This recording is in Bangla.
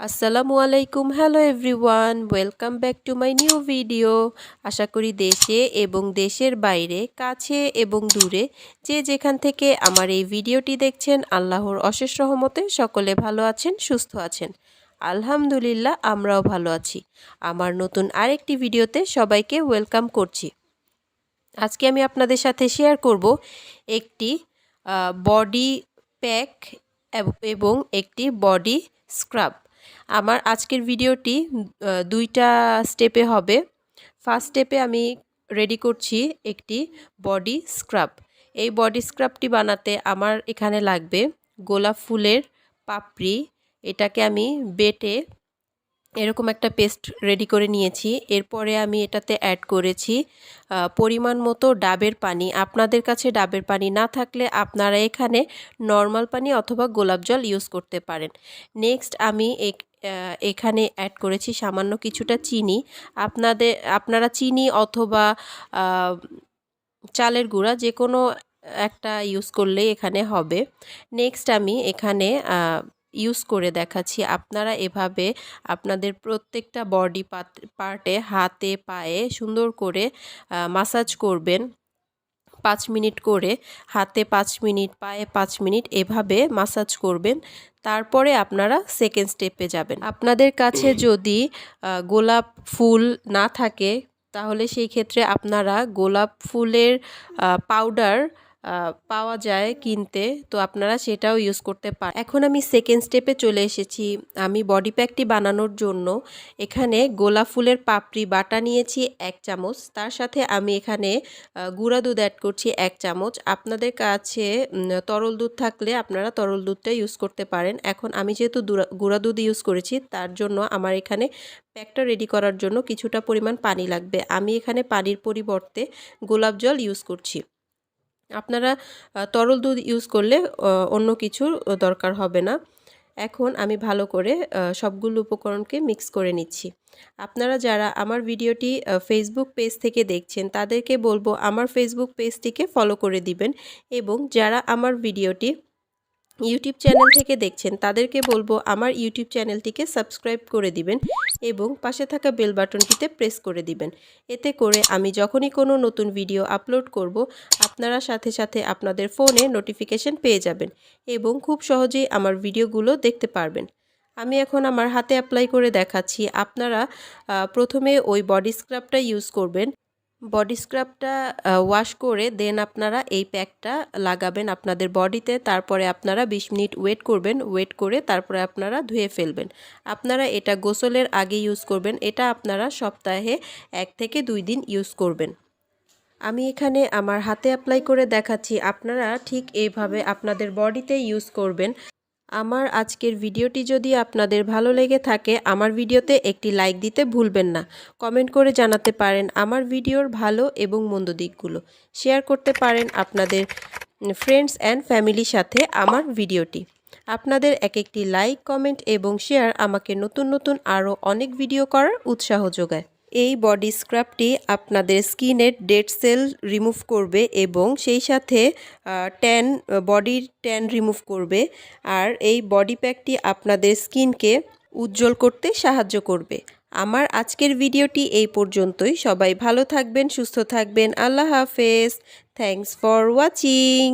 আসসালামু আলাইকুম, hello everyone, welcome back to my new video. আশা করি দেশে এবং দেশের বাইরে, কাছে এবং দূরে যে যেখান থেকে আমার এই ভিডিওটি দেখছেন, আল্লাহর অশেষ রহমতে সকলে ভালো আছেন, সুস্থ আছেন। আলহামদুলিল্লাহ, আমরাও ভালো আছি। আমার নতুন আরেকটি ভিডিওতে সবাইকে ওয়েলকাম করছি। আজকে আমি আপনাদের সাথে শেয়ার করব একটি বডি প্যাক এবং একটি বডি স্ক্রাব। আমার আজকের ভিডিওটি দুইটা স্টেপে হবে। ফার্স্ট স্টেপে আমি রেডি করছি একটি বডি স্ক্রাব। এই বডি স্ক্রাবটি বানাতে আমার এখানে লাগবে গোলাপ ফুলের পাপড়ি। এটাকে আমি বেটে এরকম একটা পেস্ট রেডি করে নিয়েছি। এরপরে আমি এটাতে অ্যাড করেছি পরিমাণ মতো ডাবের পানি। আপনাদের কাছে ডাবের পানি না থাকলে আপনারা এখানে নর্মাল পানি অথবা গোলাপ জল ইউজ করতে পারেন। নেক্সট আমি এখানে অ্যাড করেছি সামান্য কিছুটা চিনি। আপনারা চিনি অথবা চালের গুঁড়া যে কোনো একটা ইউজ করলেই এখানে হবে। নেক্সট আমি এখানে ইউজ করে দেখাচ্ছি। আপনারা এভাবে আপনাদের প্রত্যেকটা বডি পার্টে, হাতে, পায়ে সুন্দর করে মাসাজ করবেন 5 মিনিট করে। হাতে 5 মিনিট, পায়ে 5 মিনিট এভাবে মাসাজ করবেন। তারপরে আপনারা সেকেন্ড স্টেপে যাবেন। আপনাদের কাছে যদি গোলাপ ফুল না থাকে তাহলে সেই ক্ষেত্রে আপনারা গোলাপ ফুলের পাউডার পাওয়া যায় কিনতে, তো আপনারা সেটাও ইউজ করতে পারেন। এখন আমি সেকেন্ড স্টেপে চলে এসেছি। আমি বডি প্যাকটি বানানোর জন্য এখানে গোলাপ ফুলের পাপড়ি বাটা নিয়েছি 1 চামচ। তার সাথে আমি এখানে গুঁড়া দুধ অ্যাড করছি 1 চামচ। আপনাদের কাছে তরল দুধ থাকলে আপনারা তরল দুধটা ইউজ করতে পারেন। এখন আমি যেহেতু গুঁড়া দুধ ইউজ করেছি তার জন্য আমার এখানে প্যাকটা রেডি করার জন্য কিছুটা পরিমাণ পানি লাগবে। আমি এখানে পানির পরিবর্তে গোলাপ জল ইউজ করছি। আপনারা তরল দুধ ইউজ করলে অন্য কিছুর দরকার হবে না। এখন আমি ভালো করে সবগুলো উপকরণকে মিক্স করে নিচ্ছি। আপনারা যারা আমার ভিডিওটি ফেসবুক পেজ থেকে দেখছেন তাদেরকে বলবো আমার ফেসবুক পেজটিকে ফলো করে দিবেন, এবং যারা আমার ভিডিওটি ইউটিউব চ্যানেল থেকে দেখছেন তাদেরকে বলবো আমার ইউটিউব চ্যানেলটিকে সাবস্ক্রাইব করে দিবেন এবং পাশে থাকা বেল বাটনটিতে প্রেস করে দিবেন। এতে করে আমি যখনই কোনো নতুন ভিডিও আপলোড করব আপনারা সাথে সাথে আপনাদের ফোনে নোটিফিকেশন পেয়ে যাবেন এবং খুব সহজেই আমার ভিডিওগুলো দেখতে পারবেন। আমি এখন আমার হাতে অ্যাপ্লাই করে দেখাচ্ছি। আপনারা প্রথমে ওই বডি স্ক্রাবটা ইউজ করবেন। বডি স্ক্রাবটা ওয়াশ করে দেন আপনারা এই প্যাকটা লাগাবেন আপনাদের বডিতে। তারপরে আপনারা 20 মিনিট ওয়েট করবেন। ওয়েট করে তারপরে আপনারা ধুয়ে ফেলবেন। আপনারা এটা গোসলের আগে ইউজ করবেন। এটা আপনারা সপ্তাহে 1 থেকে 2 দিন ইউজ করবেন। আমি এখানে আমার হাতে অ্যাপ্লাই করে দেখাচ্ছি। আপনারা ঠিক এইভাবে আপনাদের বডিতে ইউজ করবেন। আমার আজকের ভিডিওটি যদি আপনাদের ভালো লেগে থাকে আমার ভিডিওতে একটি লাইক দিতে ভুলবেন না। কমেন্ট করে জানাতে পারেন আমার ভিডিওর ভালো এবং মন্দ দিকগুলো। শেয়ার করতে পারেন আপনাদের ফ্রেন্ডস অ্যান্ড ফ্যামিলির সাথে আমার ভিডিওটি। আপনাদের একটি লাইক, কমেন্ট এবং শেয়ার আমাকে নতুন নতুন আরও অনেক ভিডিও করার উৎসাহ যোগায়। এই বডি স্ক্রাবটি আপনাদের স্কিনের ডেড সেল রিমুভ করবে এবং সেই সাথে বডির ট্যান রিমুভ করবে। আর এই বডি প্যাকটি আপনাদের স্কিনকে উজ্জ্বল করতে সাহায্য করবে। আমার আজকের ভিডিওটি এই পর্যন্তই। সবাই ভালো থাকবেন, সুস্থ থাকবেন। আল্লাহ হাফেজ। Thanks for watching.